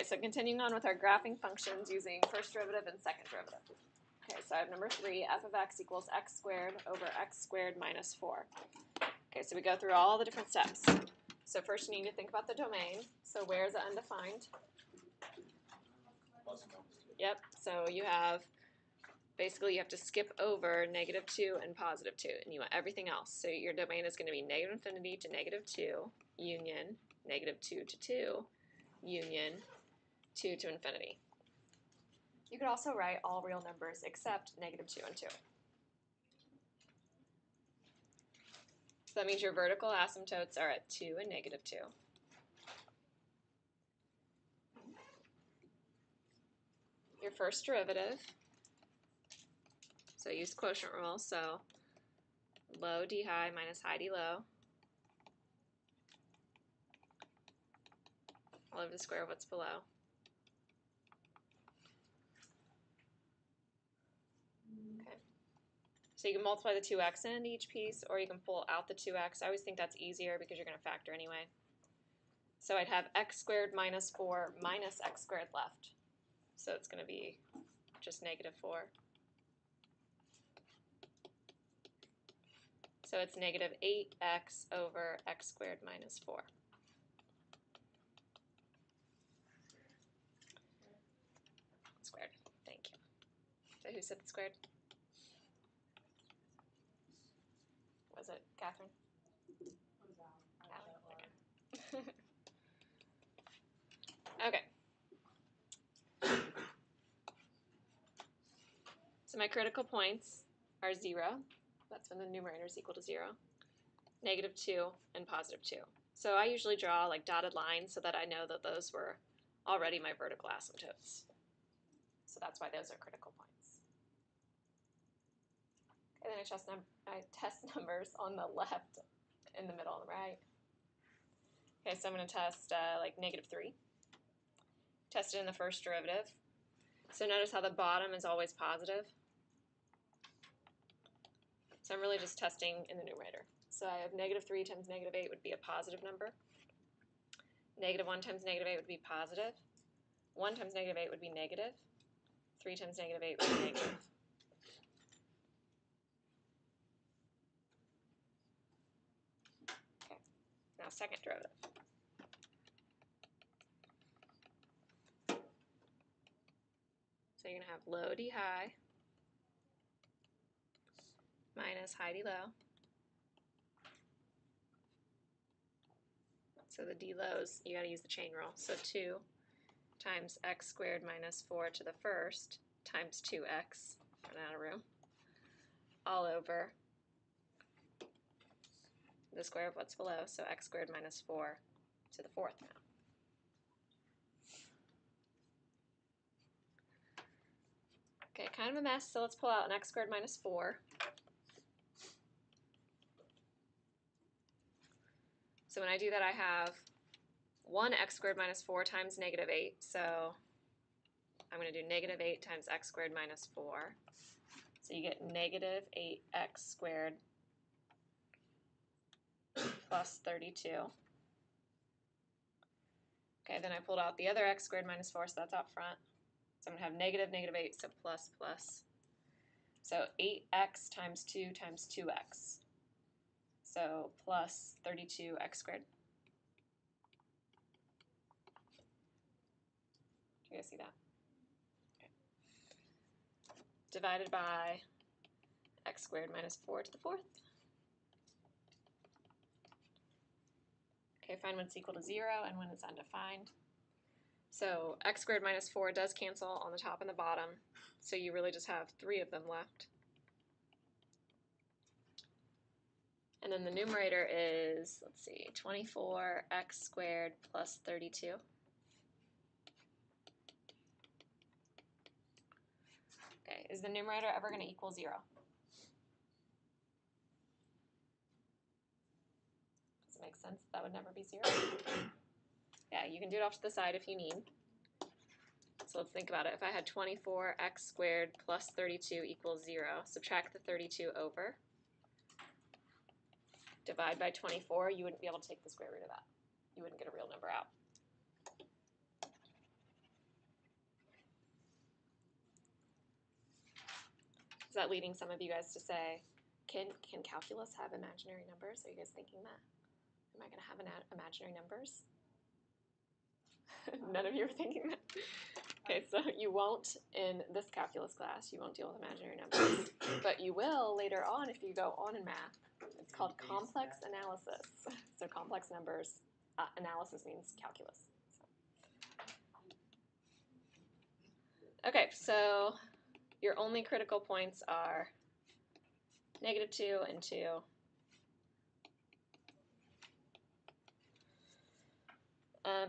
Okay, so continuing on with our graphing functions using first derivative and second derivative. Okay, so I have number 3, f of x equals x squared over x squared minus 4. Okay, so we go through all the different steps. So first you need to think about the domain. So where is it undefined? Yep, so you have, basically you have to skip over -2 and +2, and you want everything else. So your domain is going to be -infinity to -2, union, -2 to 2, union, 2 to infinity. You could also write all real numbers except -2 and 2. So that means your vertical asymptotes are at 2 and -2. Your first derivative, so use quotient rule, so low d high minus high d low all over the square of what's below. Okay. So you can multiply the 2x into each piece, or you can pull out the 2x. I always think that's easier because you're going to factor anyway. So I'd have x squared minus 4 minus x squared left. So it's going to be just -4. So it's -8x over x squared minus 4. Squared. Thank you. So who said the squared? Was it Catherine? Okay. Okay. So my critical points are 0. That's when the numerator is equal to 0, -2, and +2. So I usually draw like dotted lines so that I know that those were already my vertical asymptotes. So that's why those are critical points. Okay, then I test numbers on the left, in the middle, and the right. Okay, so I'm going to test like -3. Test it in the first derivative. So notice how the bottom is always positive. So I'm really just testing in the numerator. So I have -3 times -8 would be a positive number. -1 times -8 would be positive. 1 times -8 would be negative. 3 times -8 would be negative. Okay, now second derivative. So you're going to have low d high minus high d low. So the d lows, you got to use the chain rule. So 2 times x squared minus 4 to the first times 2x, run out of room, all over the square of what's below, so x squared minus 4 to the fourth now. Okay, kind of a mess, so let's pull out an x squared minus 4. So when I do that, I have 1 x squared minus 4 times -8, so I'm going to do -8 times x squared minus 4. So you get -8x squared plus 32. Okay, then I pulled out the other x squared minus 4, so that's out front. So I'm going to have -8, so plus plus. So 8x times 2 times 2x. So plus 32x squared. Do you guys see that? Okay. Divided by x squared minus 4 to the fourth. Okay, find when it's equal to 0 and when it's undefined. So x squared minus 4 does cancel on the top and the bottom, so you really just have 3 of them left. And then the numerator is, let's see, 24x squared plus 32. Okay, is the numerator ever going to equal 0? Does it make sense that would never be 0? Yeah, you can do it off to the side if you need. So let's think about it. If I had 24x squared plus 32 equals 0, subtract the 32 over, divide by 24, you wouldn't be able to take the square root of that. You wouldn't get a real number out. Is that leading some of you guys to say, can calculus have imaginary numbers? Are you guys thinking that? Am I going to have imaginary numbers? None of you are thinking that? Okay, so you won't in this calculus class, you won't deal with imaginary numbers, but you will later on if you go on in math. It's called complex analysis. So complex numbers, analysis means calculus. Okay, so your only critical points are -2 and 2.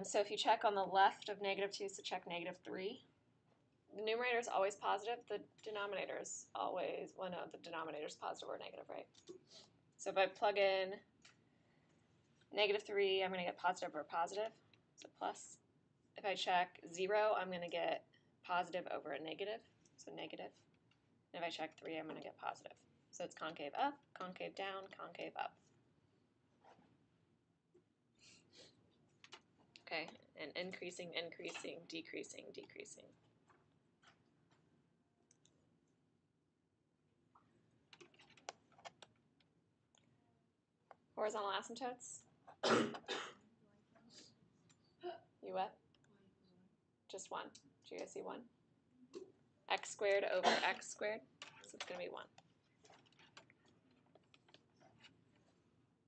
So if you check on the left of -2, so check -3. The numerator is always positive. The denominator is always, well, no, the denominator is positive or negative, right? So if I plug in -3, I'm going to get positive or positive, so plus. If I check 0, I'm going to get positive over a negative, so negative. And if I check 3, I'm going to get positive. So it's concave up, concave down, concave up. Okay, and increasing, increasing, decreasing, decreasing. Horizontal asymptotes? You what? Just 1. Do you guys see 1? X squared over x squared, so it's going to be 1.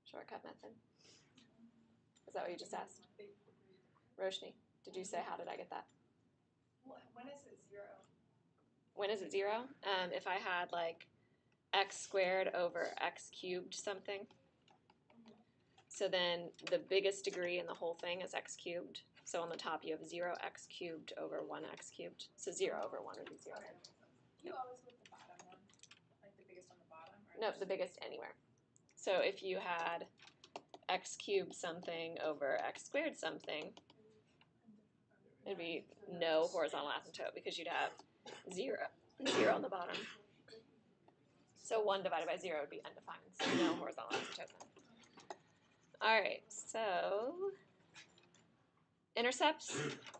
Shortcut method. Is that what you just asked? Roshni, did you say how did I get that? When is it 0? When is it 0? If I had like x squared over x cubed something. So then the biggest degree in the whole thing is x cubed. So on the top you have 0x cubed over 1x cubed. So 0 over 1 would be 0. You always go with the bottom one? Like the biggest on the bottom? No, the biggest anywhere. So if you had x cubed something over x squared something, it'd be no horizontal asymptote because you'd have 0 on the bottom. So 1 divided by 0 would be undefined, so no horizontal asymptote. All right, so intercepts.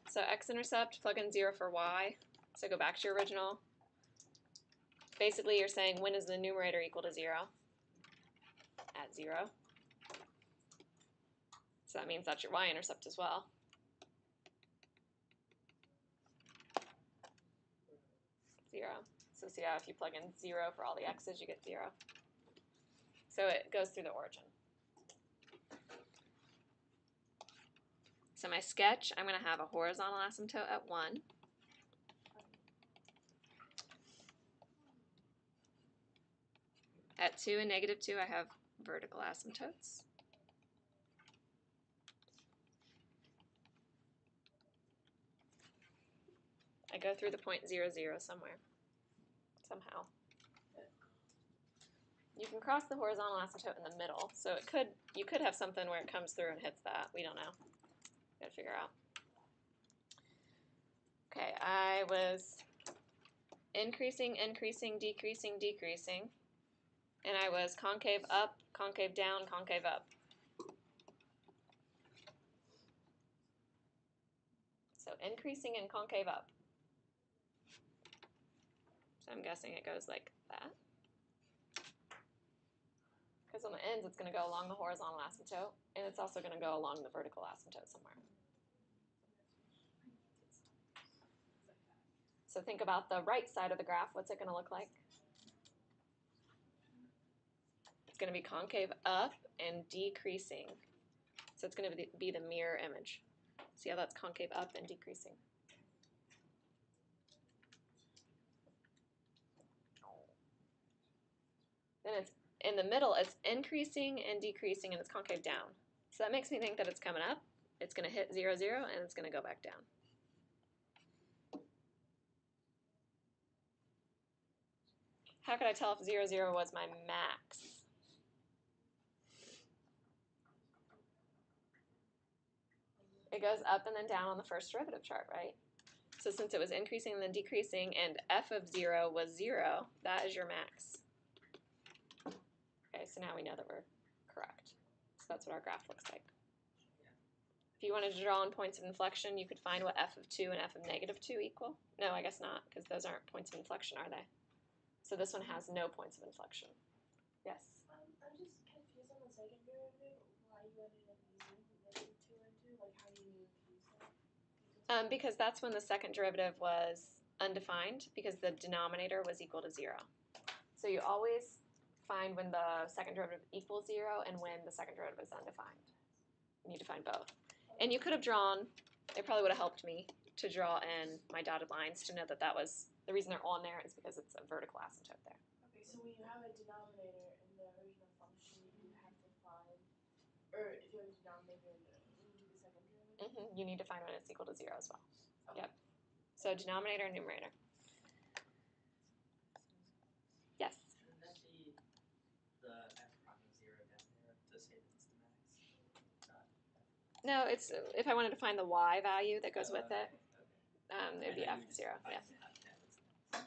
So x-intercept, plug in 0 for y. So go back to your original. Basically, you're saying when is the numerator equal to 0? At 0. So that means that's your y-intercept as well. So see how if you plug in 0 for all the x's, you get 0. So it goes through the origin. So my sketch, I'm going to have a horizontal asymptote at 1. At 2 and -2, I have vertical asymptotes. I go through the point 0, 0 somewhere, somehow. You can cross the horizontal asymptote in the middle, so you could have something where it comes through and hits that. We don't know. Got to figure out. Okay, I was increasing, increasing, decreasing, decreasing, and I was concave up, concave down, concave up. So increasing and concave up. So I'm guessing it goes like that. Because on the ends, it's going to go along the horizontal asymptote, and it's also going to go along the vertical asymptote somewhere. So think about the right side of the graph. What's it going to look like? It's going to be concave up and decreasing. So it's going to be the mirror image. See how that's concave up and decreasing? Then it's in the middle, it's increasing and decreasing, and it's concave down. So that makes me think that it's coming up. It's going to hit 0, 0, and it's going to go back down. How could I tell if 0, 0 was my max? It goes up and then down on the first derivative chart, right? So since it was increasing and then decreasing, and f of 0 was 0, that is your max. Okay, so now we know that we're correct. So that's what our graph looks like. If you wanted to draw in points of inflection, you could find what f of 2 and f of -2 equal. No, I guess not, because those aren't points of inflection, are they? So this one has no points of inflection. Yes? I'm just confused on the second derivative, why you ended up using -2 and 2, like how you use that. Because that's when the second derivative was undefined, because the denominator was equal to 0. So you always find when the second derivative equals 0 and when the second derivative is undefined. You need to find both. And you could have drawn, it probably would have helped me to draw in my dotted lines to know that that was, the reason they're on there is because it's a vertical asymptote there. Okay, so when you have a denominator in the original function, you have to find, or if you have a denominator in the second derivative? You need to find when it's equal to 0 as well. Okay. Yep. So denominator and numerator. Yes? Shouldn't that be the f prime of 0 down there to say that it's the max? No, it's if I wanted to find the y value that goes with it, Okay. it would be f of 0. Yeah. Yeah.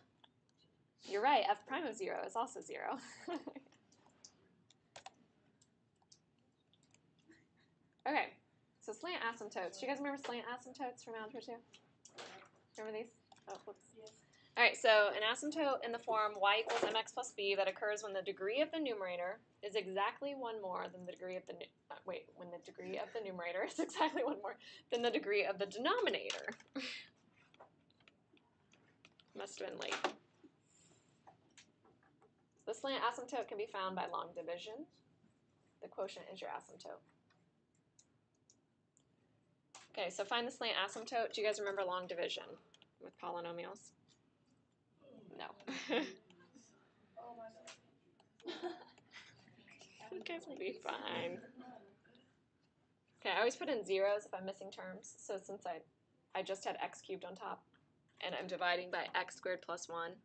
You're right, f prime of 0 is also 0. Okay, so slant asymptotes. Do you guys remember slant asymptotes from Algebra 2? Remember these? Oh, whoops. Yes. All right, so an asymptote in the form y equals mx plus b that occurs when the degree of the numerator is exactly one more than the degree of the when the degree of the numerator is exactly one more than the degree of the denominator. Must have been late. The slant asymptote can be found by long division. The quotient is your asymptote. Okay, so find the slant asymptote. Do you guys remember long division with polynomials? No. Oh my god. You guys will be fine. Okay, I always put in zeros if I'm missing terms. So since I just had x cubed on top, and I'm dividing by x squared plus 1,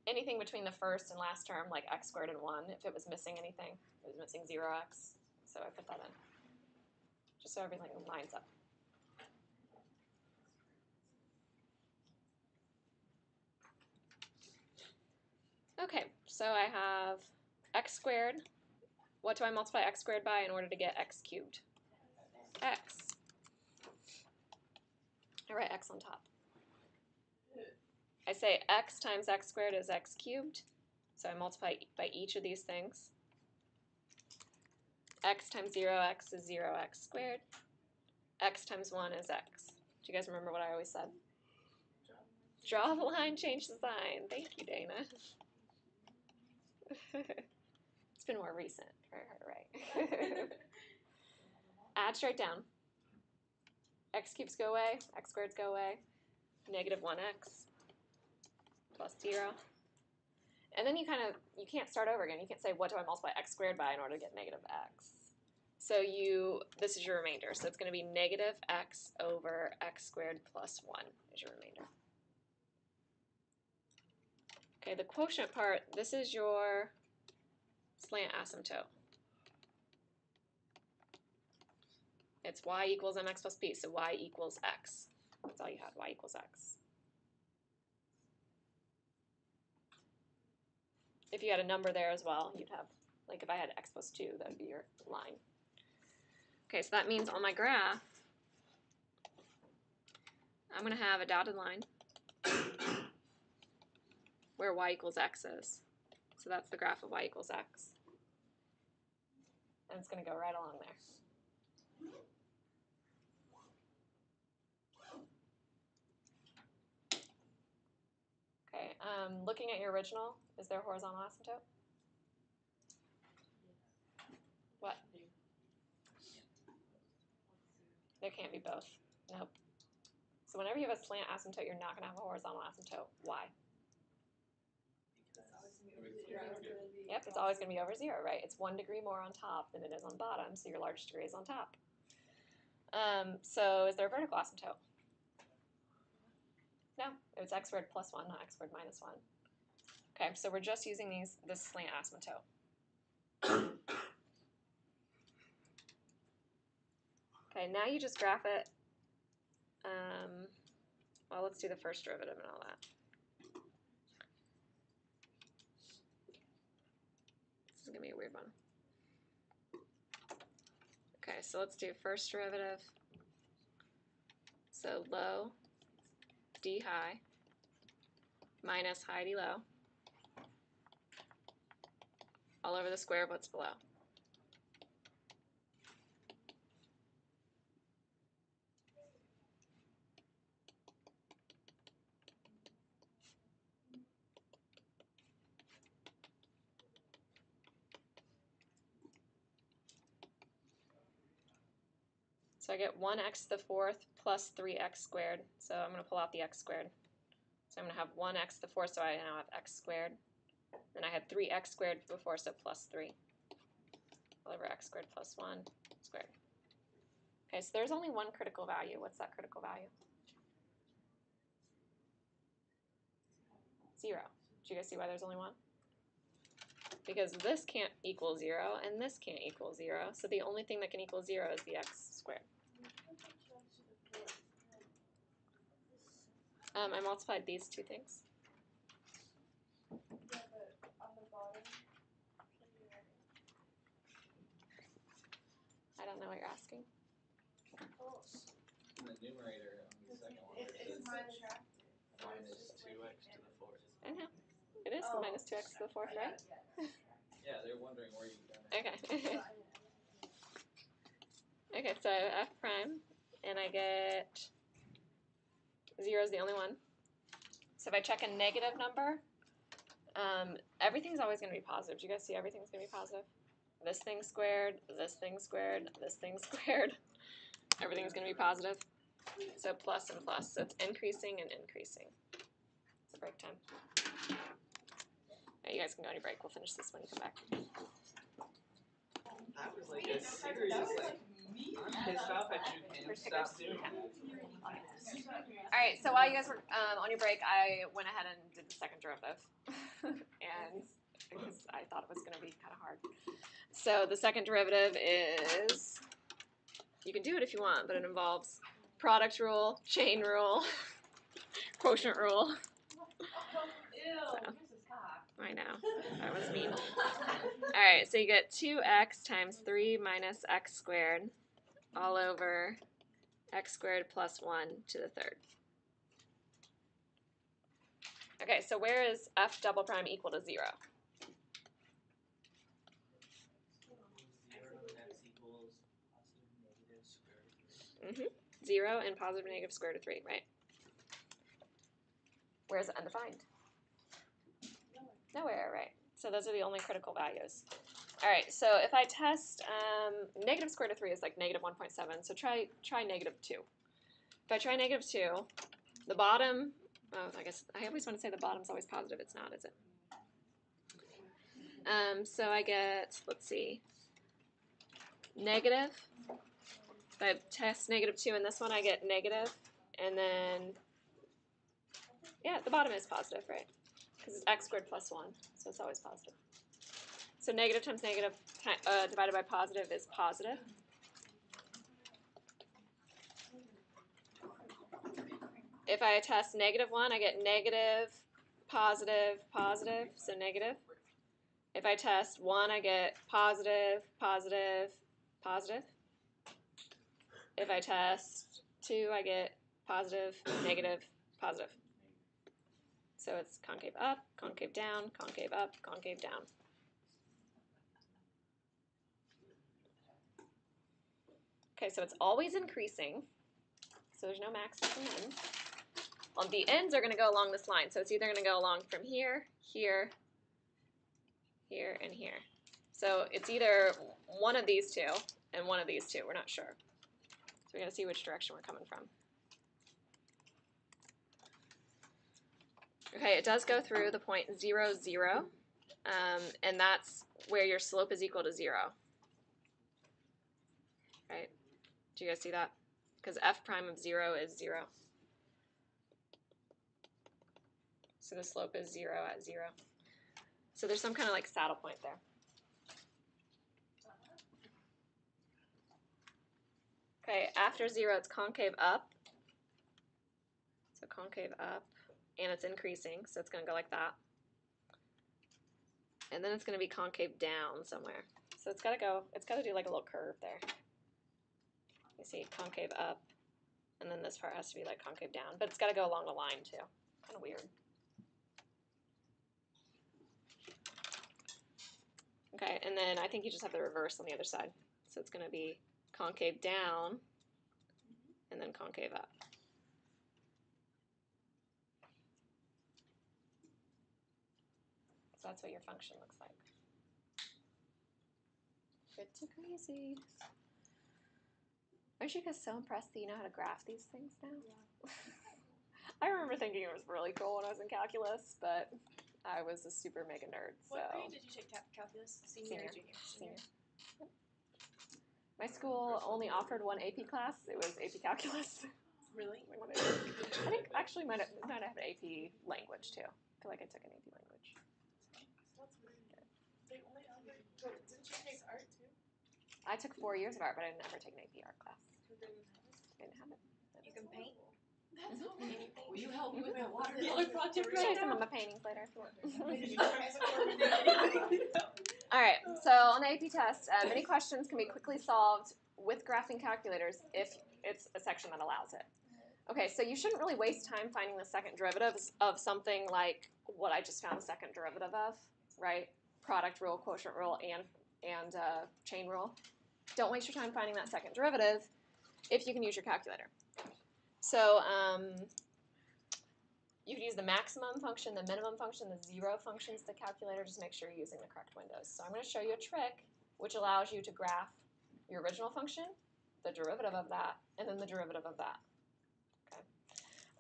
anything between the first and last term, like x squared and 1, if it was missing anything, it was missing 0x, so I put that in, just so everything lines up. Okay, so I have x squared. What do I multiply x squared by in order to get x cubed? X. I write x on top. I say x times x squared is x cubed, so I multiply by each of these things. X times 0x is 0x squared. X times 1 is x. Do you guys remember what I always said? Draw the line, change the sign. Thank you, Dana. It's been more recent for her, right? Add straight down. X cubes go away, x squareds go away. Negative 1x plus 0. And then you can't start over again. You can't say, what do I multiply x squared by in order to get negative x? So this is your remainder. So it's going to be negative x over x squared plus 1 is your remainder. Okay, the quotient part, this is your slant asymptote. It's y equals mx plus b, so y equals x. That's all you had, y equals x. If you had a number there as well, you'd have, like if I had x plus 2, that would be your line. Okay, so that means on my graph, I'm going to have a dotted line where y equals x is. So that's the graph of y equals x. And it's going to go right along there. Okay, looking at your original, is there a horizontal asymptote? What? There can't be both. Nope. So whenever you have a slant asymptote, you're not going to have a horizontal asymptote. Why? Yep, it's always going to be over 0, right? It's 1 degree more on top than it is on bottom, so your largest degree is on top. So is there a vertical asymptote? No, it's x squared plus 1, not x squared minus 1. Okay, so we're just using this slant asymptote. Okay, now you just graph it. Well, let's do the first derivative and all that. This is going to be a weird one. Okay, so let's do first derivative. So low, d high, minus high d low all over the square of what's below. So I get 1x to the fourth plus 3x squared. So I'm going to pull out the x squared. So I'm going to have 1x to the fourth, so I now have x squared. Then I had 3x squared before, so plus 3 all over x squared plus 1 squared. Okay, so there's only one critical value. What's that critical value? 0. Did you guys see why there's only one? Because this can't equal 0, and this can't equal 0. So the only thing that can equal 0 is the x squared. I multiplied these two things. Yeah, but on the bottom, I don't know what you're asking. In the numerator on the second one, it's minus minus 2x to the fourth. I know. It is minus 2x to the fourth, right? Yeah, they're wondering where you've done it. Okay. Okay, so f prime, and I get 0 is the only one. So if I check a negative number, everything's always going to be positive. Do you guys see everything's going to be positive? This thing squared, this thing squared, this thing squared. Everything's going to be positive. So plus and plus. So it's increasing and increasing. It's break time. Right, you guys can go on your break. We'll finish this when you come back. That was like a serious, like, I'm pissed off at you, Cam. Stop doing that. All right, so while you guys were on your break, I went ahead and did the second derivative. And because I thought it was going to be kind of hard. So the second derivative is, you can do it if you want, but it involves product rule, chain rule, quotient rule. So, I know, that was mean. All right, so you get 2x times 3 minus x squared all over x squared plus 1 to the third. Okay, so where is f double prime equal to 0? 0 and positive or negative square root of 3, right? Where is it undefined? Nowhere, right? So those are the only critical values. All right, so if I test negative square root of 3 is like negative 1.7, so try negative 2. If I try negative 2, the bottom, I guess I always want to say the bottom's always positive. It's not, is it? So I get, let's see, negative. If I test negative 2 in this one, I get negative, and then, yeah, the bottom is positive, right? Because it's x squared plus 1, so it's always positive. So negative times negative divided by positive is positive. If I test negative 1, I get negative, positive, positive, so negative. If I test 1, I get positive, positive, positive. If I test 2, I get positive, negative, positive. So it's concave up, concave down, concave up, concave down. Okay, so it's always increasing. So there's no maxes and ends. The ends are going to go along this line. So it's either going to go along from here, here, here, and here. So it's either one of these two and one of these two. We're not sure. So we got to see which direction we're coming from. Okay, it does go through the point 0, 0, and that's where your slope is equal to 0. Right? Do you guys see that? Because f prime of 0 is 0. So the slope is 0 at 0. So there's some kind of like saddle point there. Okay, after 0, it's concave up. So concave up, and it's increasing, so it's going to go like that. And then it's going to be concave down somewhere. So it's got to do like a little curve there. You see, concave up, and then this part has to be like concave down. But it's got to go along the line too. Kind of weird. Okay, and then I think you just have the reverse on the other side. So it's going to be concave down and then concave up. So that's what your function looks like. Pretty crazy. Aren't you guys so impressed that you know how to graph these things now? Yeah. I remember thinking it was really cool when I was in calculus, but I was a super mega nerd. What grade did you take calculus? Senior or junior? Senior. Yep. My school only offered one AP class. It was AP Calculus. Really? I think actually might have an AP Language too. I feel like I took an AP Language. That's weird. They only offered. Didn't you take art too? I took 4 years of art, but I didn't ever take an AP art class. They didn't have it. I didn't have it. You can paint. That's Mhm. amazing. Will you help me with my watercolor project I'll show you right some of now? my paintings later if you want. That's All right, so on the AP test, many questions can be quickly solved with graphing calculators if it's a section that allows it. Okay, so you shouldn't really waste time finding the second derivatives of something like what I just found the second derivative of, right? Product rule, quotient rule, and chain rule. Don't waste your time finding that second derivative if you can use your calculator. So you could use the maximum function, the minimum function, the zero functions, the calculator. Just make sure you're using the correct windows. So I'm going to show you a trick which allows you to graph your original function, the derivative of that, and then the derivative of that. Okay.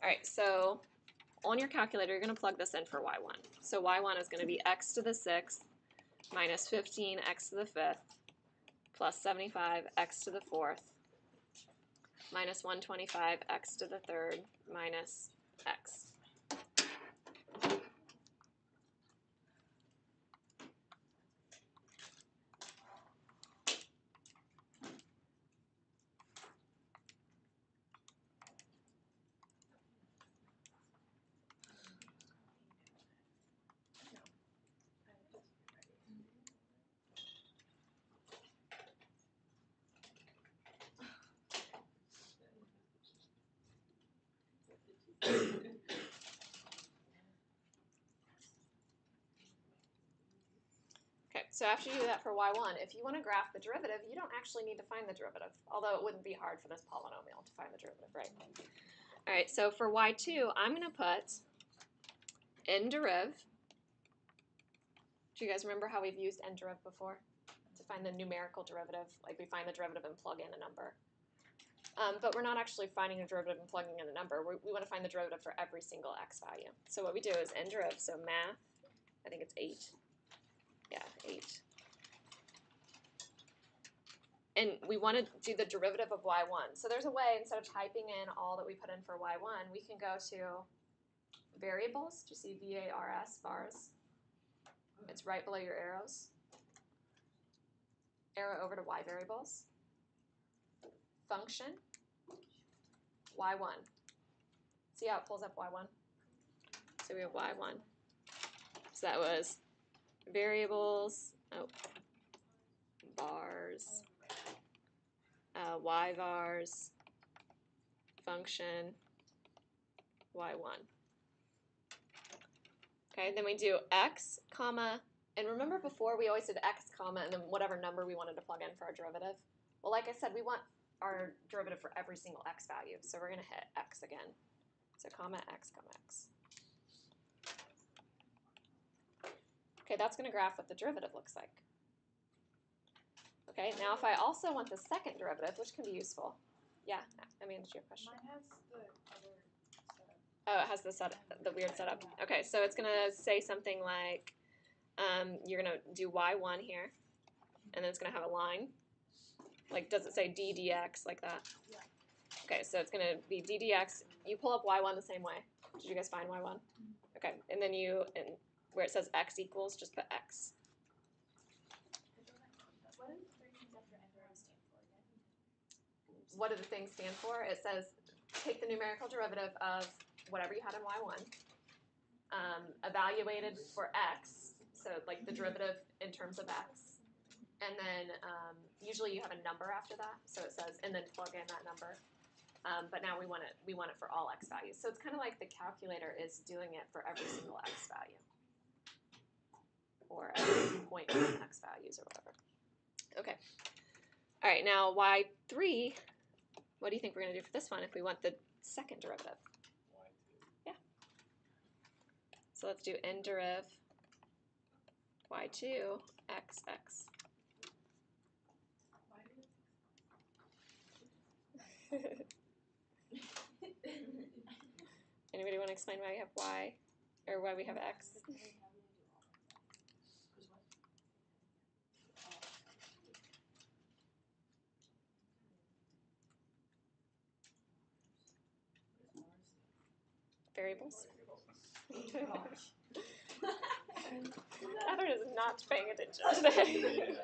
All right, so on your calculator, you're going to plug this in for y1. So y1 is going to be x to the 6th minus 15x to the 5th plus 75x to the 4th minus 125x to the 3rd minus x. Okay, so after you do that for y1, if you want to graph the derivative, you don't actually need to find the derivative, although it wouldn't be hard for this polynomial to find the derivative, right? All right, so for y2, I'm going to put nderiv. Do you guys remember how we've used nderiv before? To find the numerical derivative, like we find the derivative and plug in a number. But we're not actually finding a derivative and plugging in a number. We want to find the derivative for every single x value. So what we do is nderiv, so math, I think it's 8. Yeah, 8. And we want to do the derivative of y1. So there's a way, instead of typing in all that we put in for y1, we can go to variables. Do you see VARS, bars? It's right below your arrows. Arrow over to y variables. Function, y1. See how it pulls up y1? So we have y1. So that was variables, bars, y vars, function, y1. Okay, then we do x, comma, and remember before we always did x, comma, and then whatever number we wanted to plug in for our derivative? Well, like I said, we want our derivative for every single x value, so we're going to hit x again. So comma, x, comma, x. Okay, that's going to graph what the derivative looks like. Okay, now if I also want the second derivative, which can be useful. Yeah, I mean, did you have a question? Mine has the other setup. Oh, it has the weird setup. Okay, so it's going to say something like, you're going to do y1 here, and then it's going to have a line. Like, does it say d dx like that? Yeah. Okay, so it's going to be d dx. You pull up y1 the same way. Did you guys find y1? Okay, and then where it says x equals, just put x. What do the things stand for again? What do the things stand for? It says take the numerical derivative of whatever you had in y1, evaluated for x, so like the derivative in terms of x, and then usually you have a number after that, so it says, and then plug in that number. But now we want it for all x values. So it's kind of like the calculator is doing it for every single x value. or at point x values or whatever. Okay. All right, now y3, what do you think we're going to do for this one if we want the second derivative? Yeah. So let's do n deriv y2 xx. Anybody want to explain why we have y, or why we have x? Variables. Heather is not paying attention today.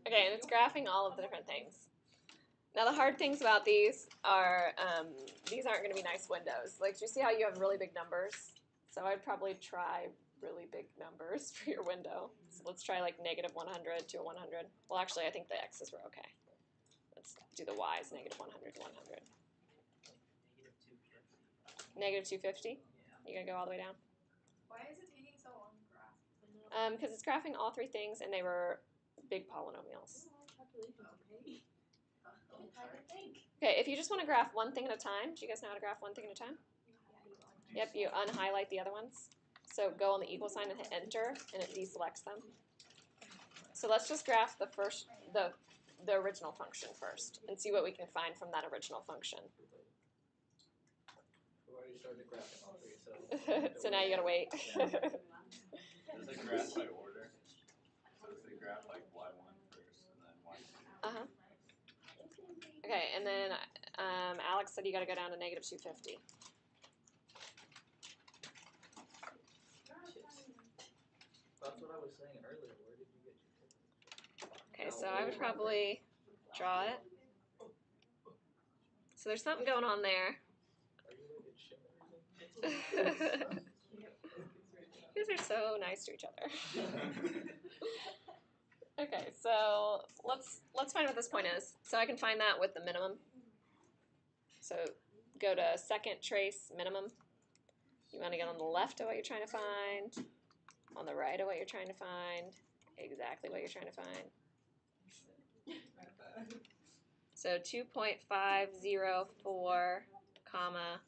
Okay, and it's graphing all of the different things. Now the hard things about these aren't going to be nice windows. Like, do you see how you have really big numbers? So I'd probably try really big numbers for your window. So let's try like -100 to 100. Well, actually, I think the x's were okay. Let's do the y's, -100 to 100. -250? You gonna go all the way down? Why is it taking so long to graph? Because it's graphing all three things, and they were big polynomials. Okay, if you just want to graph one thing at a time, do you guys know how to graph one thing at a time? Yep, you unhighlight the other ones. So go on the equal sign and hit enter, and it deselects them. So let's just graph the original function first, and see what we can find from that original function. We've already started graphing all three, so. So now you gotta wait. Does it graph by order? So does it graph like y1 first and then y2? Okay, and then Alex said you gotta go down to -250. That's what I was saying earlier. Where did you get your Okay, so I would probably draw it. So there's something going on there. Are you like a shimmer? You guys are so nice to each other. Okay, so let's find what this point is. So I can find that with the minimum. So go to second trace minimum. You want to get on the left of what you're trying to find, on the right of what you're trying to find, exactly what you're trying to find. So 2.504, comma,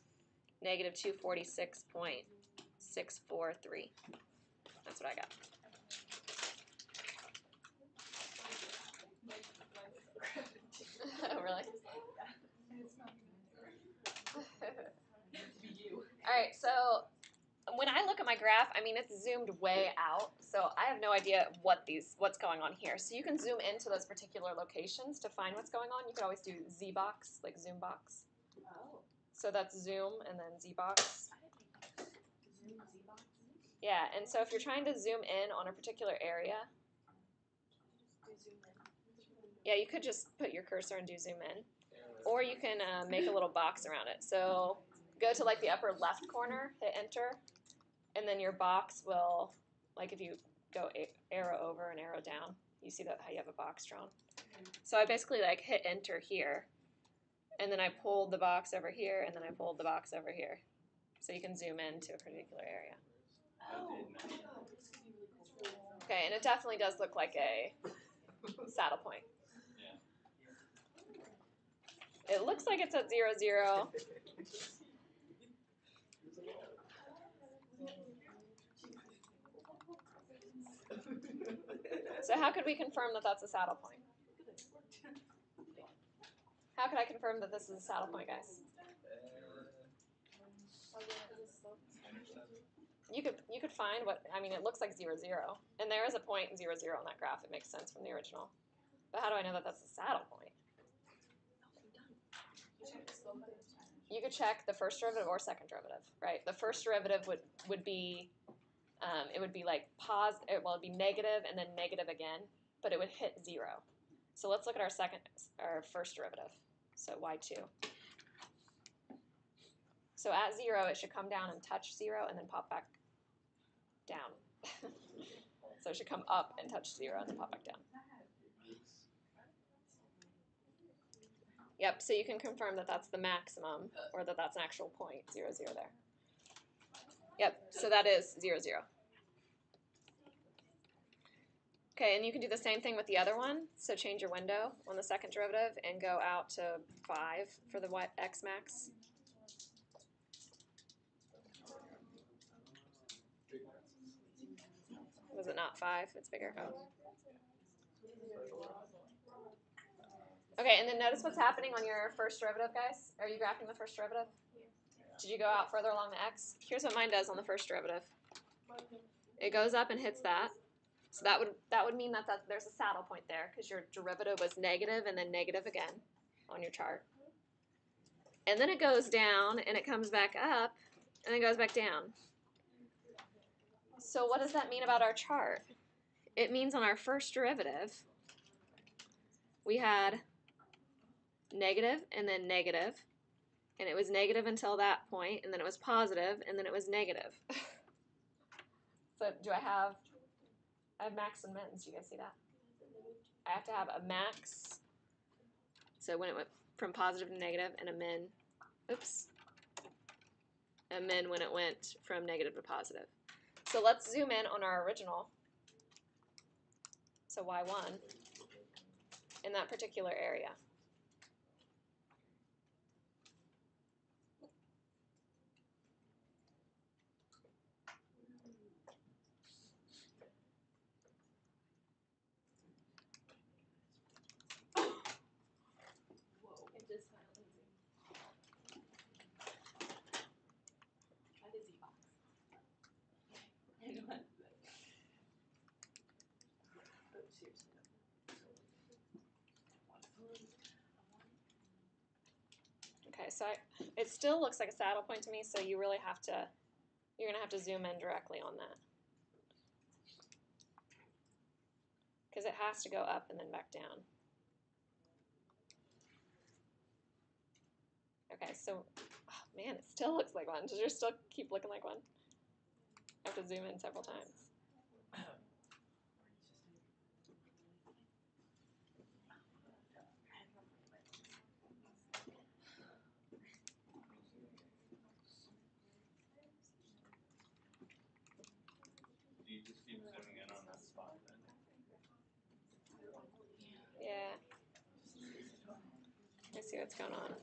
-246.643. That's what I got. Oh, really? All right, so when I look at my graph, I mean, it's zoomed way out, so I have no idea what's going on here. So you can zoom into those particular locations to find what's going on. You could always do Z-box, like zoom box. Oh. So that's zoom and then Z-box. Zoom Z-box? Yeah, and so if you're trying to zoom in on a particular area, Do zoom in. yeah, you could just put your cursor and do zoom in. Or you can make a little box around it. So go to like the upper left corner, hit enter, and then your box will, like if you go arrow over and arrow down, you see that how you have a box drawn. So I basically like hit enter here, and then I pulled the box over here, and then I pulled the box over here. So you can zoom in to a particular area. Okay, and it definitely does look like a saddle point. It looks like it's at 0, 0. So how could we confirm that that's a saddle point? How could I confirm that this is a saddle point, guys? You could find what, I mean, it looks like 0, 0. And there is a point 0, 0 on that graph. It makes sense from the original. But how do I know that that's a saddle point? You could check the first derivative or second derivative, right? The first derivative would be, it would be like it'd be negative and then negative again, but it would hit 0. So let's look at our first derivative. So y2. So at 0, it should come down and touch 0 and then pop back down. So it should come up and touch 0 and then pop back down. Yep, so you can confirm that that's the maximum, or that that's an actual point, 0, 0 there. Yep, so that is 0, 0. Okay, and you can do the same thing with the other one. So change your window on the second derivative and go out to 5 for the x max. Was it not 5? It's bigger. Oh. Okay, and then notice what's happening on your first derivative, guys. Are you graphing the first derivative? Did you go out further along the x? Here's what mine does on the first derivative. It goes up and hits that. So that would mean that there's a saddle point there because your derivative was negative and then negative again on your chart. And then it goes down and it comes back up and then goes back down. So what does that mean about our chart? It means on our first derivative, we had negative and then negative, and it was negative until that point, and then it was positive, and then it was negative. So do I have max and mins? Do you guys see that? I have to have a max, so when it went from positive to negative, and a min, a min when it went from negative to positive. So let's zoom in on our original, so y1, in that particular area. Okay, so it still looks like a saddle point to me, so you really have to, you're going to have to zoom in directly on that. Because it has to go up and then back down. Okay, so, oh man, it still looks like one. Does yours still keep looking like one? I have to zoom in several times. Do you just keep zooming in on that spot then? Yeah. Let's see what's going on.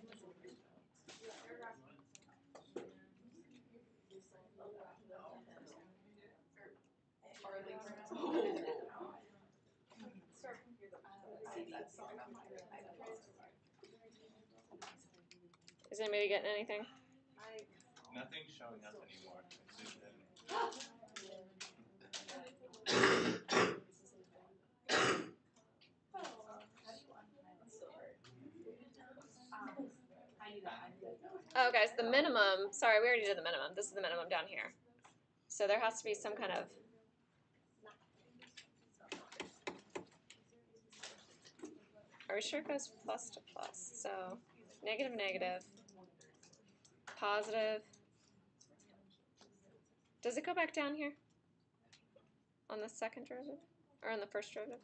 Is anybody getting anything? Nothing's showing up anymore. I zoomed in. Oh, guys, the minimum, sorry, we already did the minimum. This is the minimum down here. So there has to be some kind of, are we sure it goes plus to plus? So negative, negative, positive. Does it go back down here? On the second derivative? Or on the first derivative?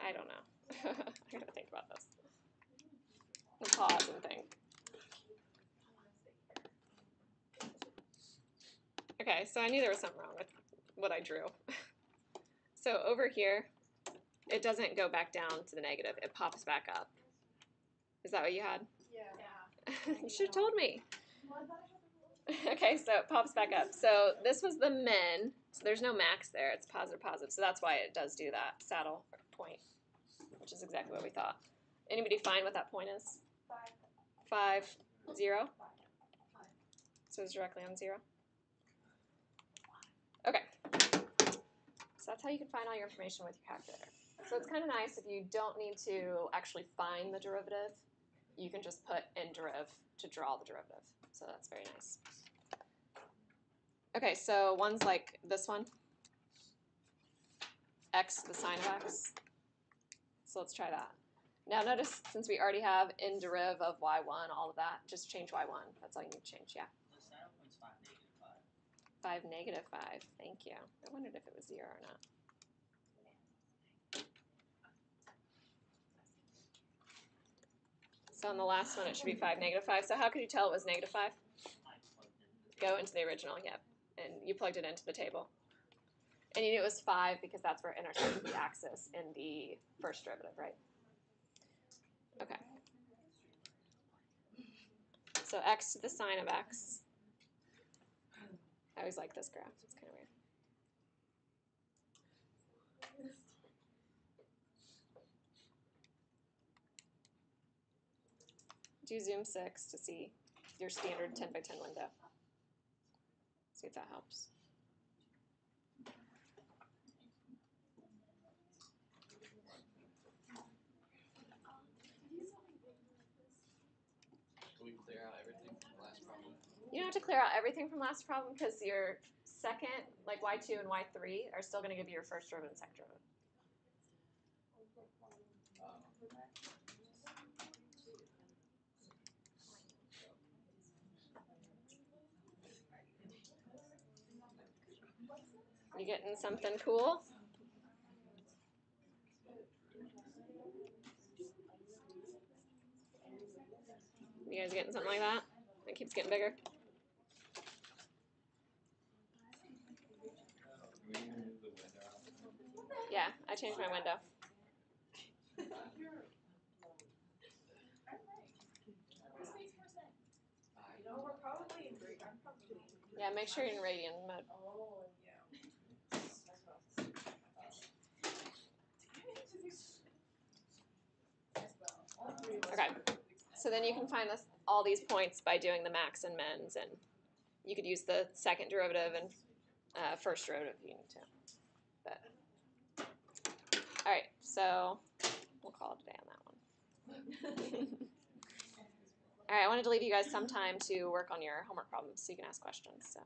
I don't know. I gotta think about this. I'll pause and think. Okay, so I knew there was something wrong with what I drew. So over here, it doesn't go back down to the negative. It pops back up. Is that what you had? Yeah. You should have told me. Okay, so it pops back up. So this was the min. So there's no max there. It's positive, positive. So that's why it does do that saddle point, which is exactly what we thought. Anybody find what that point is? 5, 0. So it's directly on 0. Okay. So that's how you can find all your information with your calculator. So it's kind of nice if you don't need to actually find the derivative. You can just put in deriv to draw the derivative. So that's very nice. Okay, so one's like this one. X, the sine of x. So let's try that. Now notice, since we already have in deriv of y1, all of that, just change y1. That's all you need to change, yeah. The saddle point's 5, -5. 5, -5. Thank you. I wondered if it was 0 or not. So on the last one, it should be 5, -5. So how could you tell it was -5? Go into the original, yep. And you plugged it into the table. And you knew it was 5 because that's where it intersects the axis in the first derivative, right? Okay. So x to the sine of x. I always like this graph. It's kind of weird. Do zoom 6 to see your standard 10 by 10 window. See if that helps. Do we clear out everything from the last problem? You don't have to clear out everything from last problem because your second, like y2 and y3, are still going to give you your first derivative and second derivative. You getting something cool? You guys getting something like that? It keeps getting bigger. Do we move the window out? Yeah, I changed my window. No, we're probably in break. I'm probably in Yeah, make sure you're in radian mode. Oh, yeah. Okay, so then you can find all these points by doing the max and mins, and you could use the second derivative and first derivative if you need to. But all right, so we'll call it a day on that one. All right, I wanted to leave you guys some time to work on your homework problems so you can ask questions. So.